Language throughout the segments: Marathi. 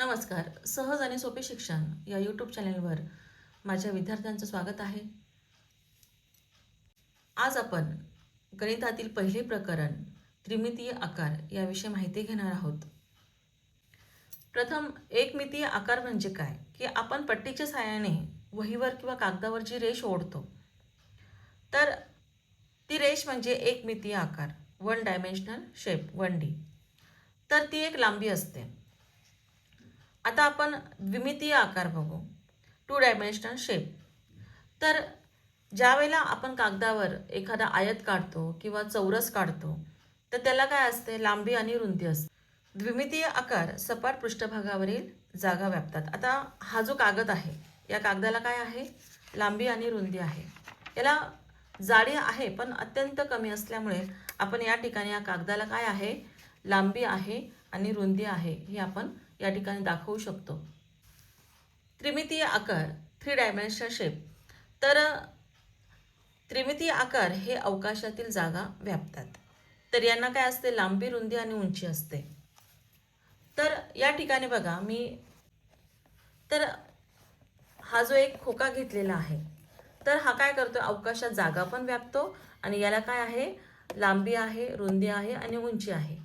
नमस्कार. सहज आणि सोपे शिक्षण या यूट्यूब चॅनलवर माझ्या विद्यार्थ्यांचं स्वागत आहे. आज आपण गणितातील पहिले प्रकरण त्रिमितीय आकार याविषयी माहिती घेणार आहोत. प्रथम एकमितीय आकार म्हणजे काय की आपण पट्टीच्या सहाय्याने वहीवर किंवा कागदावर जी रेष ओढतो तर ती रेष म्हणजे एकमितीय आकार, वन डायमेन्शनल शेप, 1D. तर ती एक लांबी असते. आता आपण द्विमितीय आकार बघू, 2 डायमेन्शनल शेप. तर ज्या वेळेला आपण कागदावर एखादा आयत काढतो किंवा चौरस काढतो तर त्याला काय असते, लांबी आणि रुंदी असते. द्विमितीय आकार सपाट पृष्ठभागावरील जागा व्यापतात. आता हा जो कागद आहे या कागदाला काय आहे, लांबी आणि रुंदी आहे. याला जाडी आहे पण अत्यंत कमी असल्यामुळे आपण या ठिकाणी या कागदाला काय आहे, लांबी आहे आणि रुंदी आहे हे आपण या ठिकाणी दाखवू शकतो. त्रिमितीय आकार, 3 डायमेन्शनल शेप. तर त्रिमितीय आकार हे अवकाशातील जागा व्यापतात. तर यांना काय असते, लांबी, रुंदी आणि उंची असते. तर या ठिकाणी बघा तर हा जो एक खोका घेतलेला आहे तर हा काय करतो, अवकाशात जागा पण व्यापतो आणि याला काय आहे, लांबी आहे, रुंदी आहे आणि उंची आहे.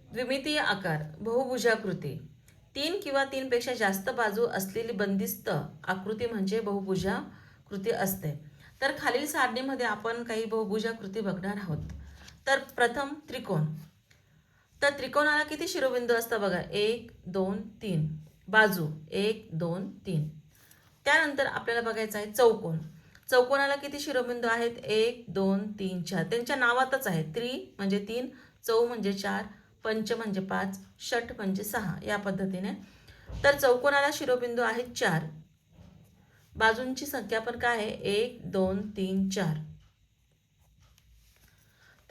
द्विमितीय आकार, बहुभुजाकृती. 3 किंवा 3 पेक्षा जास्त बाजू असलेली बंदिस्त आकृती म्हणजे बहुभुजाकृती असते. तर खालील सारणीमध्ये आपण काही बहुभुजाकृती बघणार आहोत. तर प्रथम त्रिकोण. तर त्रिकोणाला किती शिरोबिंदू असतात बघा, 1 2 3. बाजू 1 2 3. त्यानंतर आपल्याला बघायचं आहे चौकोन. चौकोनाला किती शिरोबिंदू आहेत, 1 2 3 4. त्यांच्या नावातच आहे, त्रि म्हणजे 3, चौ म्हणजे 4, पंच म्हणजे 5, षट म्हणजे 6 या पद्धतीने. तर चौकोनाला शिरोबिंदू आहेत 4. बाजूंची संख्या पण काय आहे, 1 2 3 4.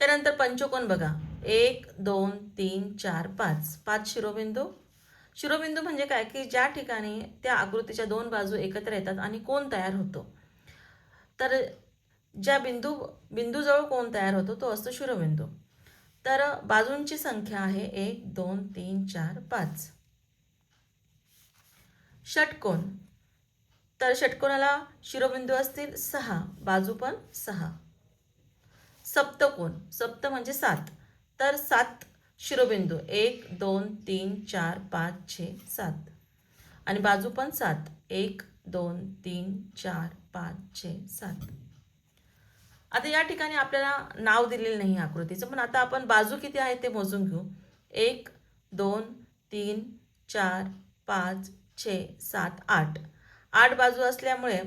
त्यानंतर पंचकोन बघा, 1 2 3 4 5. 5 शिरोबिंदू. शिरोबिंदू म्हणजे काय की ज्या ठिकाणी त्या आकृतीच्या दोन बाजू एकत्र येतात आणि कोन तयार होतो. तर ज्या बिंदूजवळ कोन तयार होतो तो असतो शिरोबिंदू. तर बाजूंची संख्या आहे 1 2 3 4 5. षटकोन. तर षटकोनाला शिरोबिंदू असतील 6, बाजू पण 6. सप्तकोन. सप्त म्हणजे 7. तर 7 शिरोबिंदू, 1 2 3 4 5 6 7 आणि बाजू पण 7, 1 2 3 4 5 6 7. आता या ठिकाणी आपल्याला नाव दिलेलं नाही आकृतीचं, पण आता आपण बाजू किती आहेत ते मोजून घेऊ. 1 2 3 4 5 6 7 8. 8 बाजू असल्यामुळे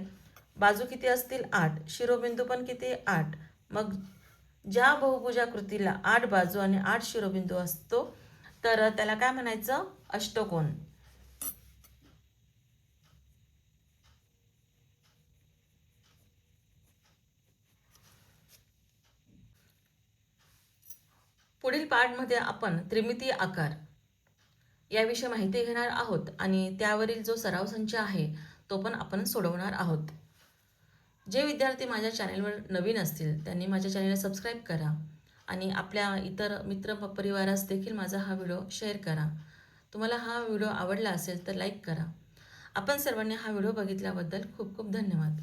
बाजू किती असतील, 8. शिरोबिंदू पण किती, 8. मग ज्या बहुभुजाकृतीला 8 बाजू आणि 8 शिरोबिंदू असतो तर त्याला काय म्हणायचं, अष्टकोन. पुढील पार्टमध्ये आपण त्रिमितीय आकार याविषयी माहिती घेणार आहोत आणि त्यावरील जो सराव संच आहे तो पण आपण सोडवणार आहोत. जे विद्यार्थी माझ्या चॅनलवर नवीन असतील त्यांनी माझ्या चॅनलला सबस्क्राईब करा आणि आपल्या इतर मित्र परिवारास देखील माझा हा व्हिडिओ शेअर करा. तुम्हाला हा व्हिडिओ आवडला असेल तर लाईक करा. आपण सर्वांनी हा व्हिडिओ बघितल्याबद्दल खूप खूप धन्यवाद.